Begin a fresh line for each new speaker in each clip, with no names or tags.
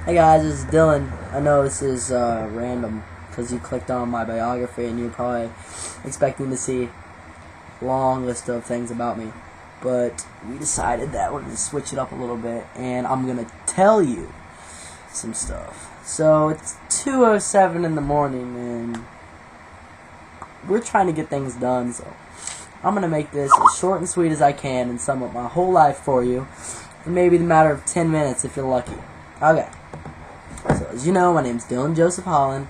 Hey guys, this is Dylan. I know this is random because you clicked on my biography and you're probably expecting to see a long list of things about me. But we decided that we're going to switch it up a little bit and I'm going to tell you some stuff. So it's 2:07 in the morning and we're trying to get things done. So I'm going to make this as short and sweet as I can and sum up my whole life for you in maybe the matter of 10 minutes if you're lucky. Okay. So, as you know, my name's Dylan Joseph Holland,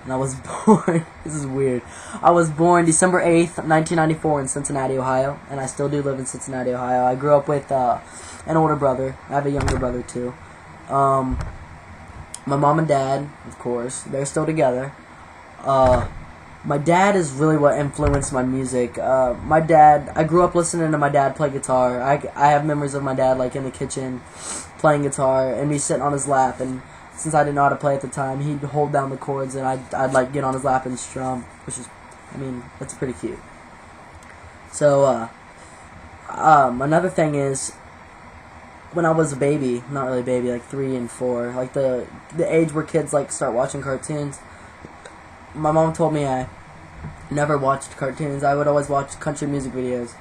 and I was born, this is weird, I was born December 8th, 1994 in Cincinnati, Ohio, and I still do live in Cincinnati, Ohio. I grew up with an older brother. I have a younger brother, too. My mom and dad, of course, they're still together. My dad is really what influenced my music. I grew up listening to my dad play guitar. I have memories of my dad, like, in the kitchen, playing guitar, and me sitting on his lap, and since I didn't know how to play at the time, he'd hold down the chords, and I'd like get on his lap and strum, which is, I mean, that's pretty cute. So, another thing is, when I was a baby, not really a baby, like 3 and 4, like the age where kids like start watching cartoons, my mom told me I never watched cartoons. I would always watch country music videos.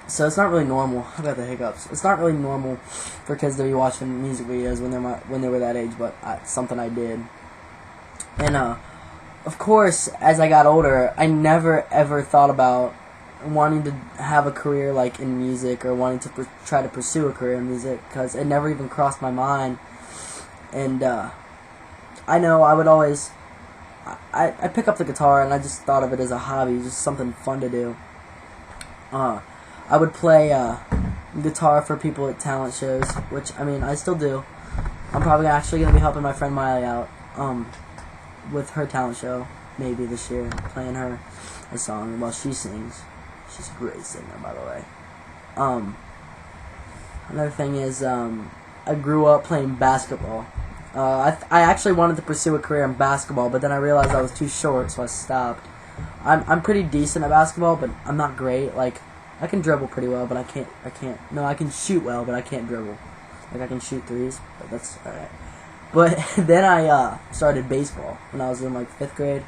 So it's not really normal. I got the hiccups. It's not really normal for kids to be watching music videos when they were that age, but it's something I did. And of course, as I got older, I never ever thought about wanting to have a career like in music or wanting to try to pursue a career in music because it never even crossed my mind. And I know I would always I pick up the guitar and I just thought of it as a hobby, just something fun to do. I would play guitar for people at talent shows, which, I mean, I still do. I'm probably actually going to be helping my friend Miley out with her talent show, maybe this year, playing her a song while she sings. She's a great singer, by the way. Another thing is I grew up playing basketball. I actually wanted to pursue a career in basketball, but then I realized I was too short, so I stopped. I'm pretty decent at basketball, but I'm not great. Like, I can dribble pretty well, but I can't, no, I can shoot well, but I can't dribble. Like, I can shoot threes, but that's alright. But then I started baseball when I was in, like, 5th grade.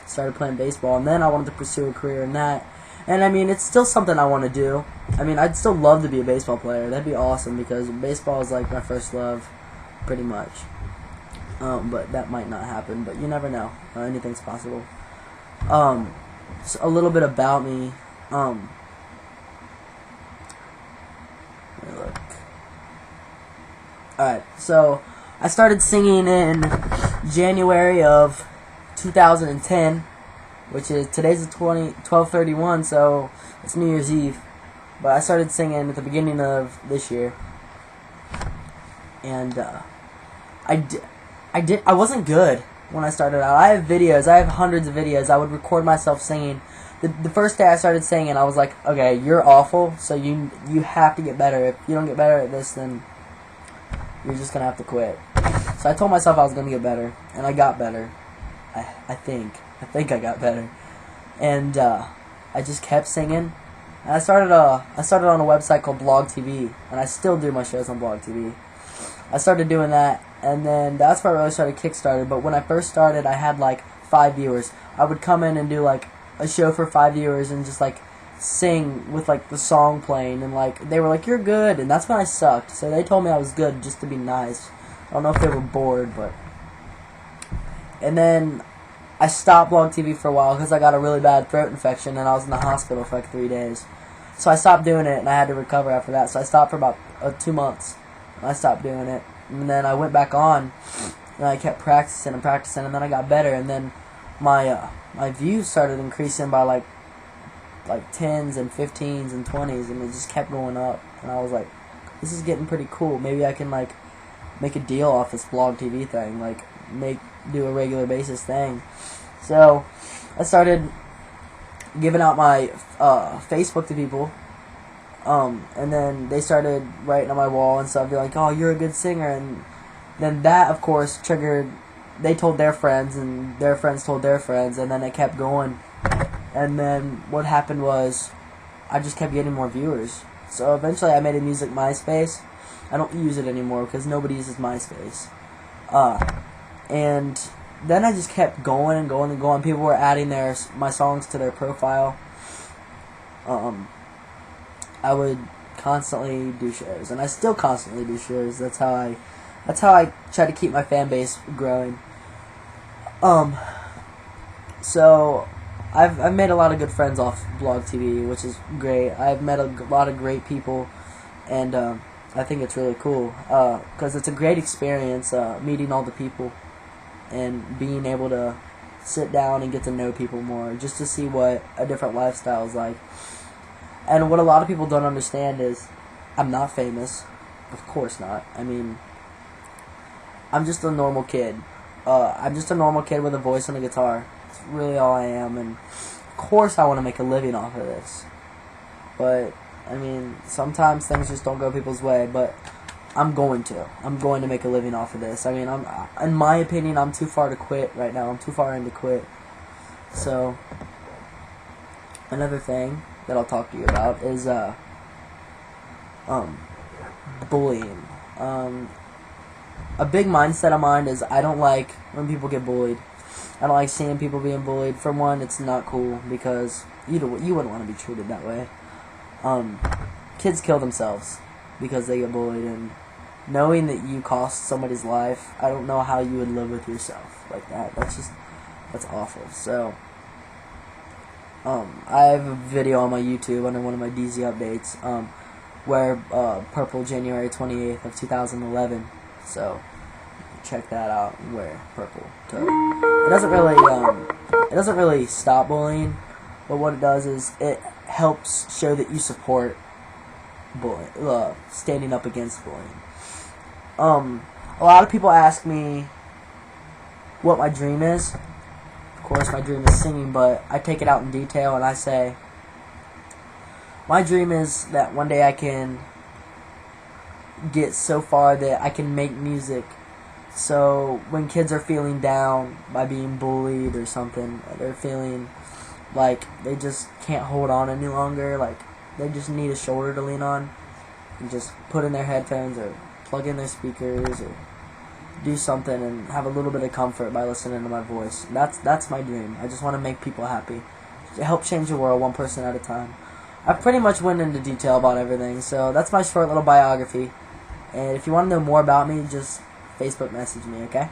Started playing baseball, and then I wanted to pursue a career in that. And, I mean, it's still something I want to do. I mean, I'd still love to be a baseball player. That'd be awesome, because baseball is, like, my first love, pretty much. But that might not happen, but you never know. Anything's possible. So a little bit about me. Let me look. Alright, so I started singing in January of 2010, which is, today's the 12/31, so it's New Year's Eve. But I started singing at the beginning of this year. And I wasn't good when I started out. I have videos, I have hundreds of videos. I would record myself singing. The first day I started singing, I was like, okay, you're awful, so you have to get better. If you don't get better at this, then you're just going to have to quit. So I told myself I was going to get better, and I got better. I think I got better. And I just kept singing. And I started on a website called Blog TV, and I still do my shows on Blog TV. I started doing that, and then that's where I really started Kickstarter. But when I first started, I had like 5 viewers. I would come in and do like a show for 5 viewers and just like sing with like the song playing, and like they were like, you're good, and that's when I sucked. So they told me I was good just to be nice. I don't know if they were bored, but. And then I stopped Blog TV for a while because I got a really bad throat infection and I was in the hospital for like 3 days. So I stopped doing it and I had to recover after that. So I stopped for about 2 months. I stopped doing it, and then I went back on, and I kept practicing, and then I got better, and then my views started increasing by like 10s and 15s and 20s, and it just kept going up, and I was like, this is getting pretty cool. Maybe I can like make a deal off this Blog TV thing, like do a regular basis thing. So I started giving out my Facebook to people. And then they started writing on my wall and stuff, be like, oh, you're a good singer, and then that, of course, triggered, they told their friends, and their friends told their friends, and then it kept going, and then what happened was, I just kept getting more viewers, so eventually I made a music MySpace, I don't use it anymore because nobody uses MySpace. And then I just kept going and going and going. People were adding my songs to their profile. I would constantly do shows, and I still constantly do shows. That's how I try to keep my fan base growing. So I've made a lot of good friends off Blog TV, which is great. I've met a lot of great people, and I think it's really cool because it's a great experience meeting all the people and being able to sit down and get to know people more, just to see what a different lifestyle is like. And what a lot of people don't understand is I'm not famous. Of course not. I mean, I'm just a normal kid. I'm just a normal kid with a voice and a guitar. It's really all I am. And of course I want to make a living off of this. But, I mean, sometimes things just don't go people's way. But I'm going to. I'm going to make a living off of this. I mean, in my opinion, I'm too far to quit right now. I'm too far in to quit. So, another thing that I'll talk to you about is bullying. A big mindset of mine is I don't like when people get bullied. I don't like seeing people being bullied. For one, it's not cool because you wouldn't want to be treated that way. Kids kill themselves because they get bullied, and knowing that you cost somebody's life, I don't know how you would live with yourself like that. That's awful. So I have a video on my YouTube under one of my DZ updates where purple January 28th of 2011. So check that out and wear purple. So it doesn't really stop bullying, but what it does is it helps show that you support bullying, standing up against bullying. A lot of people ask me what my dream is. Of course, my dream is singing, but I take it out in detail and I say, my dream is that one day I can get so far that I can make music so when kids are feeling down by being bullied or something, they're feeling like they just can't hold on any longer, like they just need a shoulder to lean on, and just put in their headphones or plug in their speakers or do something and have a little bit of comfort by listening to my voice. That's my dream. I just want to make people happy, help change the world one person at a time. I pretty much went into detail about everything, so that's my short little biography. And if you want to know more about me, just Facebook message me, okay?